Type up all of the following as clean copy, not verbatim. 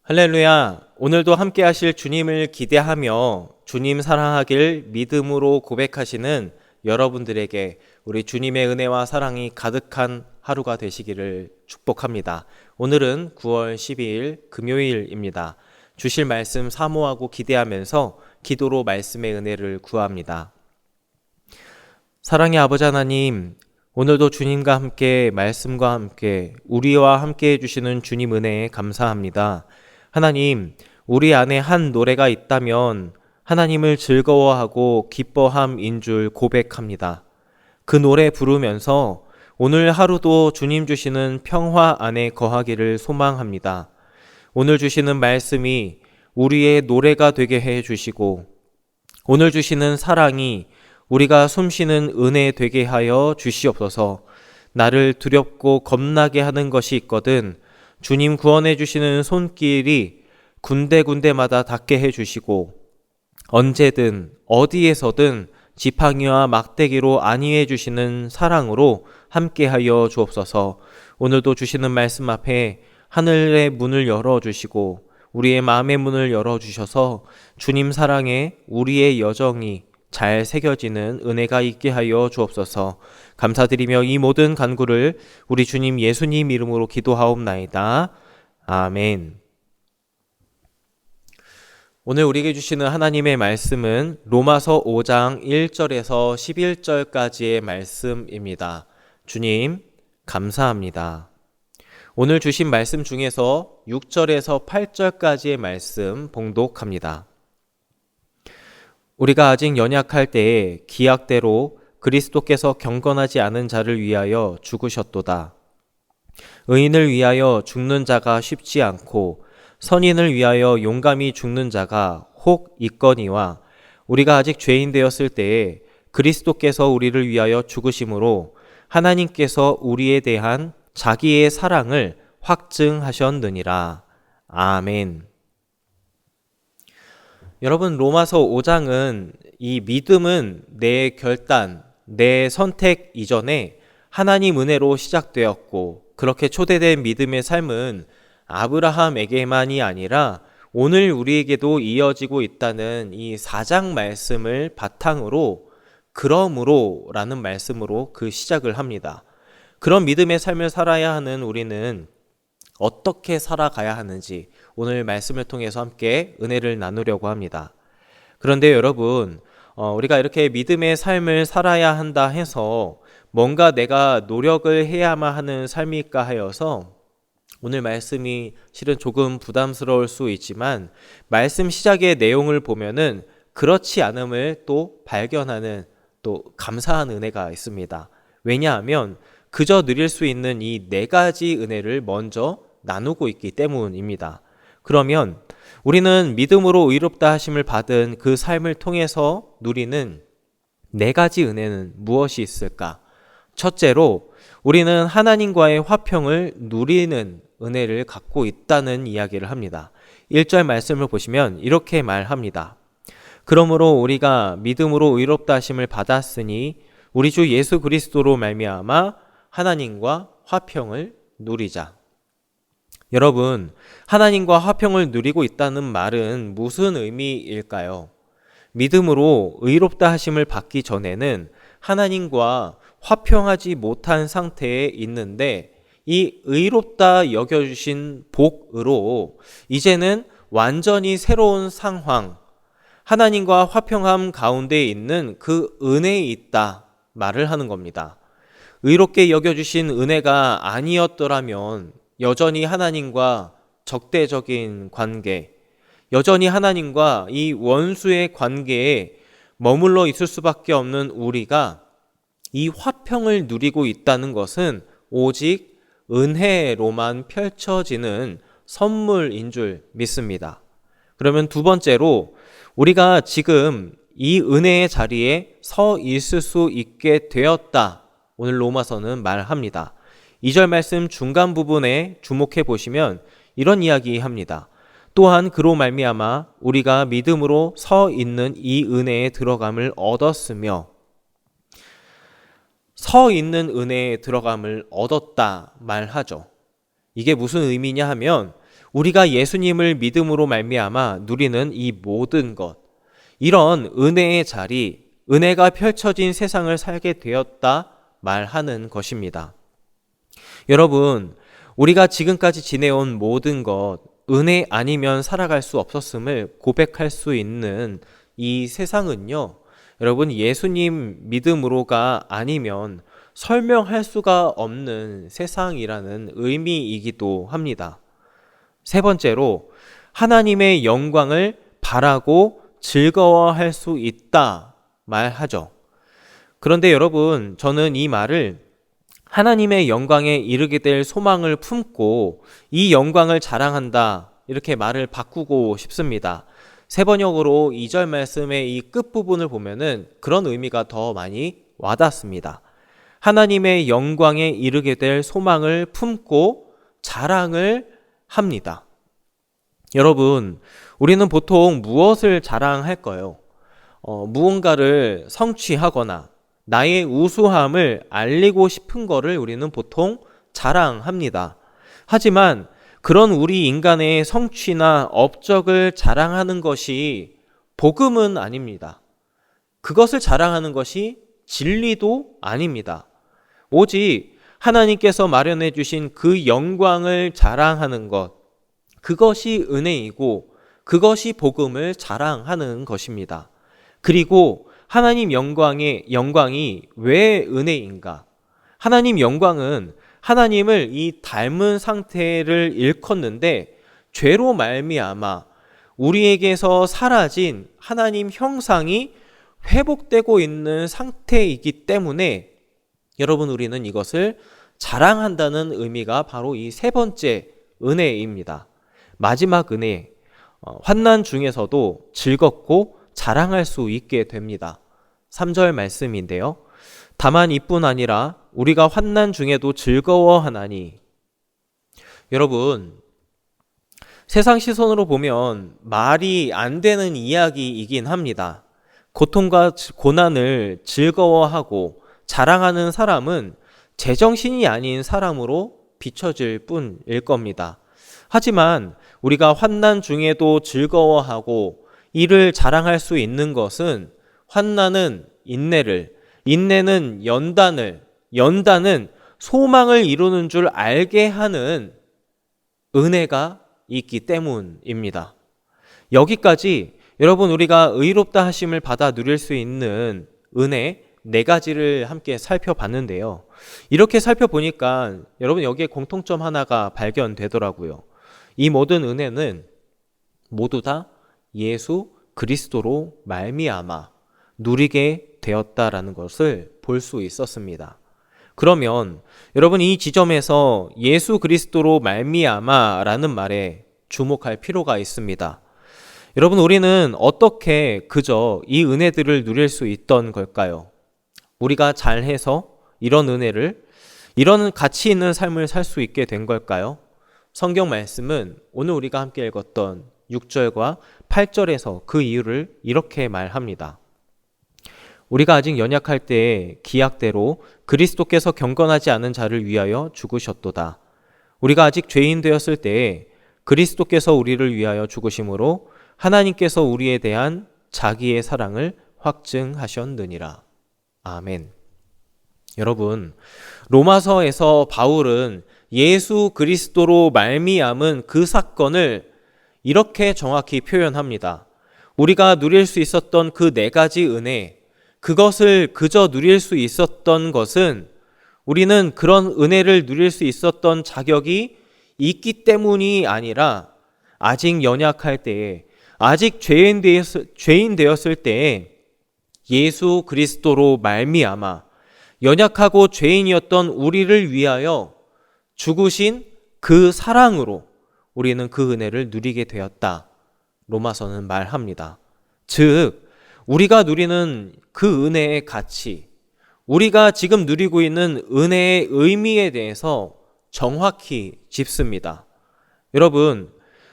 할렐루야! 오늘도 함께 하실 주님을 기대하며 주님 사랑하길 믿음으로 고백하시는 여러분들에게 우리 주님의 은혜와 사랑이 가득한 하루가 되시기를 축복합니다. 오늘은 9월 12일 금요일입니다. 주실 말씀 사모하고 기대하면서 기도로 말씀의 은혜를 구합니다. 사랑의 아버지 하나님, 오늘도 주님과 함께 말씀과 함께 우리와 함께 해주시는 주님 은혜에 감사합니다. 하나님, 우리 안에 한 노래가 있다면 하나님을 즐거워하고 기뻐함인 줄 고백합니다. 그 노래 부르면서 오늘 하루도 주님 주시는 평화 안에 거하기를 소망합니다. 오늘 주시는 말씀이 우리의 노래가 되게 해 주시고 오늘 주시는 사랑이 우리가 숨쉬는 은혜 되게 하여 주시옵소서. 나를 두렵고 겁나게 하는 것이 있거든 주님 구원해 주시는 손길이 군데군데마다 닿게 해 주시고 언제든 어디에서든 지팡이와 막대기로 안위해 주시는 사랑으로 함께하여 주옵소서. 오늘도 주시는 말씀 앞에 하늘의 문을 열어주시고 우리의 마음의 문을 열어주셔서 주님 사랑에 우리의 여정이 잘 새겨지는 은혜가 있게 하여 주옵소서. 감사드리며 이 모든 간구를 우리 주님 예수님 이름으로 기도하옵나이다. 아멘. 오늘 우리에게 주시는 하나님의 말씀은 로마서 5장 1절에서 11절까지의 말씀입니다. 주님, 감사합니다. 오늘 주신 말씀 중에서 6절에서 8절까지의 말씀 봉독합니다. 우리가 아직 연약할 때에 기약대로 그리스도께서 경건하지 않은 자를 위하여 죽으셨도다. 의인을 위하여 죽는 자가 쉽지 않고 선인을 위하여 용감히 죽는 자가 혹 있거니와 우리가 아직 죄인 되었을 때에 그리스도께서 우리를 위하여 죽으심으로 하나님께서 우리에 대한 자기의 사랑을 확증하셨느니라. 아멘. 여러분, 로마서 5장은 이 믿음은 내 결단, 내 선택 이전에 하나님 은혜로 시작되었고 그렇게 초대된 믿음의 삶은 아브라함에게만이 아니라 오늘 우리에게도 이어지고 있다는 이 4장 말씀을 바탕으로 그러므로 라는 말씀으로 그 시작을 합니다. 그런 믿음의 삶을 살아야 하는 우리는 어떻게 살아가야 하는지 오늘 말씀을 통해서 함께 은혜를 나누려고 합니다. 그런데 여러분, 우리가 이렇게 믿음의 삶을 살아야 한다 해서 뭔가 내가 노력을 해야만 하는 삶일까 하여서 오늘 말씀이 실은 조금 부담스러울 수 있지만 말씀 시작의 내용을 보면은 그렇지 않음을 또 발견하는 또 감사한 은혜가 있습니다. 왜냐하면 그저 누릴 수 있는 이 4가지 은혜를 먼저 나누고 있기 때문입니다. 그러면 우리는 믿음으로 의롭다 하심을 받은 그 삶을 통해서 누리는 4가지 은혜는 무엇이 있을까? 첫째로 우리는 하나님과의 화평을 누리는 은혜를 갖고 있다는 이야기를 합니다. 1절 말씀을 보시면 이렇게 말합니다. 그러므로 우리가 믿음으로 의롭다 하심을 받았으니 우리 주 예수 그리스도로 말미암아 하나님과 화평을 누리자. 여러분, 하나님과 화평을 누리고 있다는 말은 무슨 의미일까요? 믿음으로 의롭다 하심을 받기 전에는 하나님과 화평하지 못한 상태에 있는데 이 의롭다 여겨주신 복으로 이제는 완전히 새로운 상황, 하나님과 화평함 가운데 있는 그 은혜에 있다 말을 하는 겁니다. 의롭게 여겨주신 은혜가 아니었더라면 여전히 하나님과 적대적인 관계, 여전히 하나님과 이 원수의 관계에 머물러 있을 수밖에 없는 우리가 이 화평을 누리고 있다는 것은 오직 은혜로만 펼쳐지는 선물인 줄 믿습니다. 그러면 두 번째로 우리가 지금 이 은혜의 자리에 서 있을 수 있게 되었다. 오늘 로마서는 말합니다. 2절 말씀 중간 부분에 주목해 보시면 이런 이야기합니다. 또한 그로 말미암아 우리가 믿음으로 서 있는 이 은혜에 들어감을 얻었으며 서 있는 은혜에 들어감을 얻었다 말하죠. 이게 무슨 의미냐 하면 우리가 예수님을 믿음으로 말미암아 누리는 이 모든 것, 이런 은혜의 자리, 은혜가 펼쳐진 세상을 살게 되었다 말하는 것입니다. 여러분, 우리가 지금까지 지내온 모든 것, 은혜 아니면 살아갈 수 없었음을 고백할 수 있는 이 세상은요, 여러분, 예수님 믿음으로가 아니면 설명할 수가 없는 세상이라는 의미이기도 합니다. 세 번째로, 하나님의 영광을 바라고 즐거워할 수 있다 말하죠. 그런데 여러분, 저는 이 말을 하나님의 영광에 이르게 될 소망을 품고 이 영광을 자랑한다, 이렇게 말을 바꾸고 싶습니다. 세번역으로 2절 말씀의 이 끝부분을 보면은 그런 의미가 더 많이 와닿습니다. 하나님의 영광에 이르게 될 소망을 품고 자랑을 합니다. 여러분, 우리는 보통 무엇을 자랑할까요? 무언가를 성취하거나 나의 우수함을 알리고 싶은 거를 우리는 보통 자랑합니다. 하지만 그런 우리 인간의 성취나 업적을 자랑하는 것이 복음은 아닙니다. 그것을 자랑하는 것이 진리도 아닙니다. 오직 하나님께서 마련해 주신 그 영광을 자랑하는 것, 그것이 은혜이고 그것이 복음을 자랑하는 것입니다. 그리고 하나님 영광이 왜 은혜인가? 하나님 영광은 하나님을 이 닮은 상태를 일컫는데, 죄로 말미암아 우리에게서 사라진 하나님 형상이 회복되고 있는 상태이기 때문에 여러분, 우리는 이것을 자랑한다는 의미가 바로 이 세 번째 은혜입니다. 마지막 은혜, 환난 중에서도 즐겁고 자랑할 수 있게 됩니다. 3절 말씀인데요. 다만 이뿐 아니라 우리가 환난 중에도 즐거워하나니. 여러분, 세상 시선으로 보면 말이 안 되는 이야기이긴 합니다. 고통과 고난을 즐거워하고 자랑하는 사람은 제정신이 아닌 사람으로 비춰질 뿐일 겁니다. 하지만 우리가 환난 중에도 즐거워하고 이를 자랑할 수 있는 것은, 환난은 인내를, 인내는 연단을, 연단은 소망을 이루는 줄 알게 하는 은혜가 있기 때문입니다. 여기까지 여러분, 우리가 의롭다 하심을 받아 누릴 수 있는 은혜 네 가지를 함께 살펴봤는데요. 이렇게 살펴보니까 여러분, 여기에 공통점 하나가 발견되더라고요. 이 모든 은혜는 모두 다 예수 그리스도로 말미암아 누리게 되었다라는 것을 볼 수 있었습니다. 그러면 여러분, 이 지점에서 예수 그리스도로 말미암아라는 말에 주목할 필요가 있습니다. 여러분, 우리는 어떻게 그저 이 은혜들을 누릴 수 있던 걸까요? 우리가 잘해서 이런 은혜를, 이런 가치 있는 삶을 살 수 있게 된 걸까요? 성경 말씀은 오늘 우리가 함께 읽었던 6절과 8절에서 그 이유를 이렇게 말합니다. 우리가 아직 연약할 때에 기약대로 그리스도께서 경건하지 않은 자를 위하여 죽으셨도다. 우리가 아직 죄인 되었을 때에 그리스도께서 우리를 위하여 죽으심으로 하나님께서 우리에 대한 자기의 사랑을 확증하셨느니라. 아멘. 여러분, 로마서에서 바울은 예수 그리스도로 말미암은 그 사건을 이렇게 정확히 표현합니다. 우리가 누릴 수 있었던 그 네 가지 은혜, 그것을 그저 누릴 수 있었던 것은, 우리는 그런 은혜를 누릴 수 있었던 자격이 있기 때문이 아니라 아직 연약할 때에, 아직 죄인 되었을 때에 예수 그리스도로 말미암아 연약하고 죄인이었던 우리를 위하여 죽으신 그 사랑으로 우리는 그 은혜를 누리게 되었다. 로마서는 말합니다. 즉, 우리가 누리는 그 은혜의 가치, 우리가 지금 누리고 있는 은혜의 의미에 대해서 정확히 짚습니다. 여러분,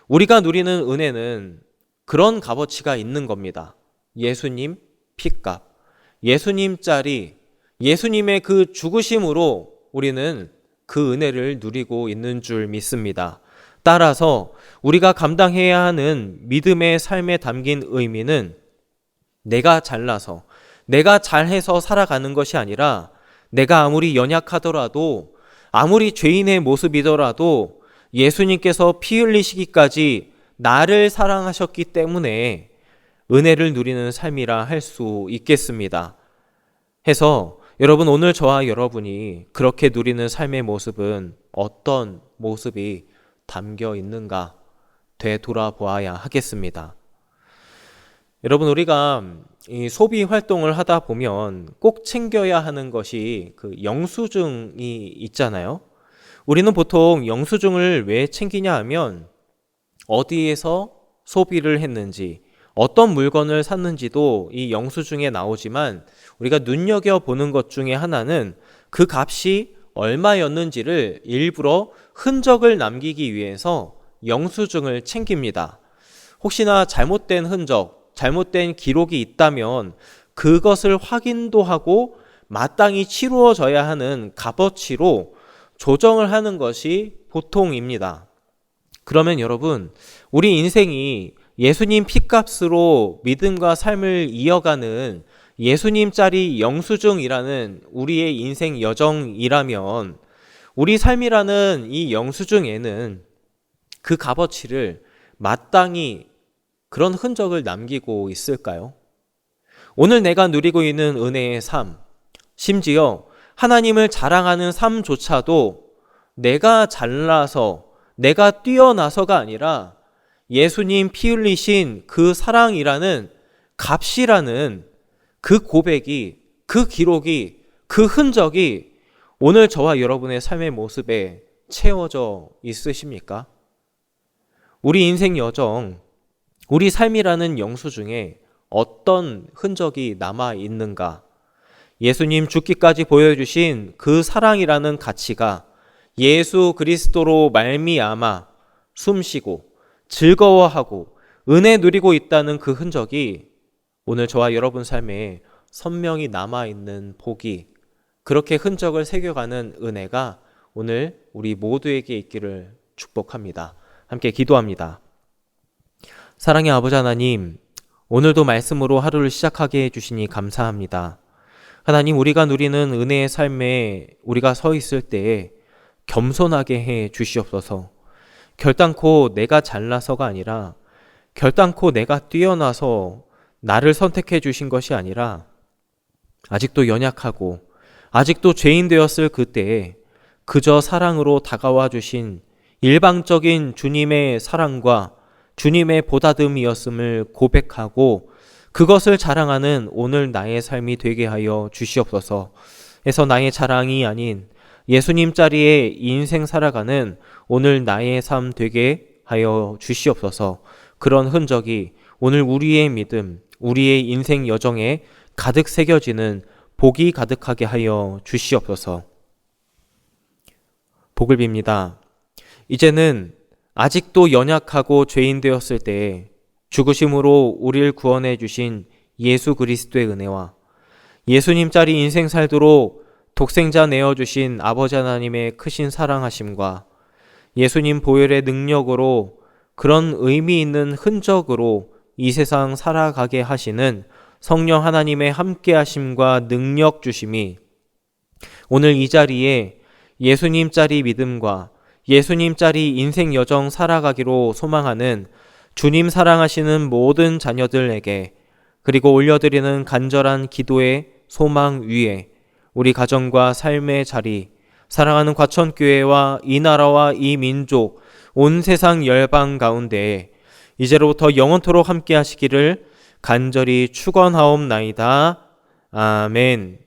우리가 누리는 은혜는 그런 값어치가 있는 겁니다. 예수님 피값, 예수님짜리, 예수님의 그 죽으심으로 우리는 그 은혜를 누리고 있는 줄 믿습니다. 따라서 우리가 감당해야 하는 믿음의 삶에 담긴 의미는 내가 잘나서, 내가 잘해서 살아가는 것이 아니라 내가 아무리 연약하더라도, 아무리 죄인의 모습이더라도 예수님께서 피 흘리시기까지 나를 사랑하셨기 때문에 은혜를 누리는 삶이라 할 수 있겠습니다. 해서 여러분, 오늘 저와 여러분이 그렇게 누리는 삶의 모습은 어떤 모습이 담겨 있는가 되돌아보아야 하겠습니다. 여러분, 우리가 이 소비 활동을 하다 보면 꼭 챙겨야 하는 것이 그 영수증이 있잖아요. 우리는 보통 영수증을 왜 챙기냐 하면 어디에서 소비를 했는지, 어떤 물건을 샀는지도 이 영수증에 나오지만 우리가 눈여겨보는 것 중에 하나는 그 값이 얼마였는지를 일부러 흔적을 남기기 위해서 영수증을 챙깁니다. 혹시나 잘못된 흔적, 잘못된 기록이 있다면 그것을 확인도 하고 마땅히 치루어져야 하는 값어치로 조정을 하는 것이 보통입니다. 그러면 여러분, 우리 인생이 예수님 피값으로 믿음과 삶을 이어가는 예수님짜리 영수증이라는 우리의 인생 여정이라면 우리 삶이라는 이 영수증에는 그 값어치를 마땅히 그런 흔적을 남기고 있을까요? 오늘 내가 누리고 있는 은혜의 삶, 심지어 하나님을 자랑하는 삶조차도 내가 잘나서, 내가 뛰어나서가 아니라 예수님 피 흘리신 그 사랑이라는 값이라는 그 고백이, 그 기록이, 그 흔적이 오늘 저와 여러분의 삶의 모습에 채워져 있으십니까? 우리 인생 여정, 우리 삶이라는 영수증에 어떤 흔적이 남아 있는가? 예수님 죽기까지 보여주신 그 사랑이라는 가치가 예수 그리스도로 말미암아 숨쉬고 즐거워하고 은혜 누리고 있다는 그 흔적이 오늘 저와 여러분 삶에 선명히 남아있는 복이, 그렇게 흔적을 새겨가는 은혜가 오늘 우리 모두에게 있기를 축복합니다. 함께 기도합니다. 사랑의 아버지 하나님, 오늘도 말씀으로 하루를 시작하게 해주시니 감사합니다. 하나님, 우리가 누리는 은혜의 삶에 우리가 서 있을 때에 겸손하게 해 주시옵소서. 결단코 내가 잘나서가 아니라, 결단코 내가 뛰어나서 나를 선택해 주신 것이 아니라 아직도 연약하고 아직도 죄인 되었을 그때에 그저 사랑으로 다가와 주신 일방적인 주님의 사랑과 주님의 보다듬이었음을 고백하고 그것을 자랑하는 오늘 나의 삶이 되게 하여 주시옵소서. 해서 나의 자랑이 아닌 예수님 자리에 인생 살아가는 오늘 나의 삶 되게 하여 주시옵소서. 그런 흔적이 오늘 우리의 믿음, 우리의 인생 여정에 가득 새겨지는 복이 가득하게 하여 주시옵소서. 복을 빕니다. 이제는 아직도 연약하고 죄인 되었을 때에 죽으심으로 우리를 구원해 주신 예수 그리스도의 은혜와 예수님 자리 인생 살도록 독생자 내어주신 아버지 하나님의 크신 사랑하심과 예수님 보혈의 능력으로 그런 의미 있는 흔적으로 이 세상 살아가게 하시는 성령 하나님의 함께하심과 능력 주심이 오늘 이 자리에 예수님 자리 믿음과 예수님 자리 인생 여정 살아가기로 소망하는 주님 사랑하시는 모든 자녀들에게, 그리고 올려드리는 간절한 기도의 소망 위에 우리 가정과 삶의 자리, 사랑하는 과천교회와 이 나라와 이 민족, 온 세상 열방 가운데에 이제로부터 영원토록 함께 하시기를 간절히 축원하옵나이다. 아멘.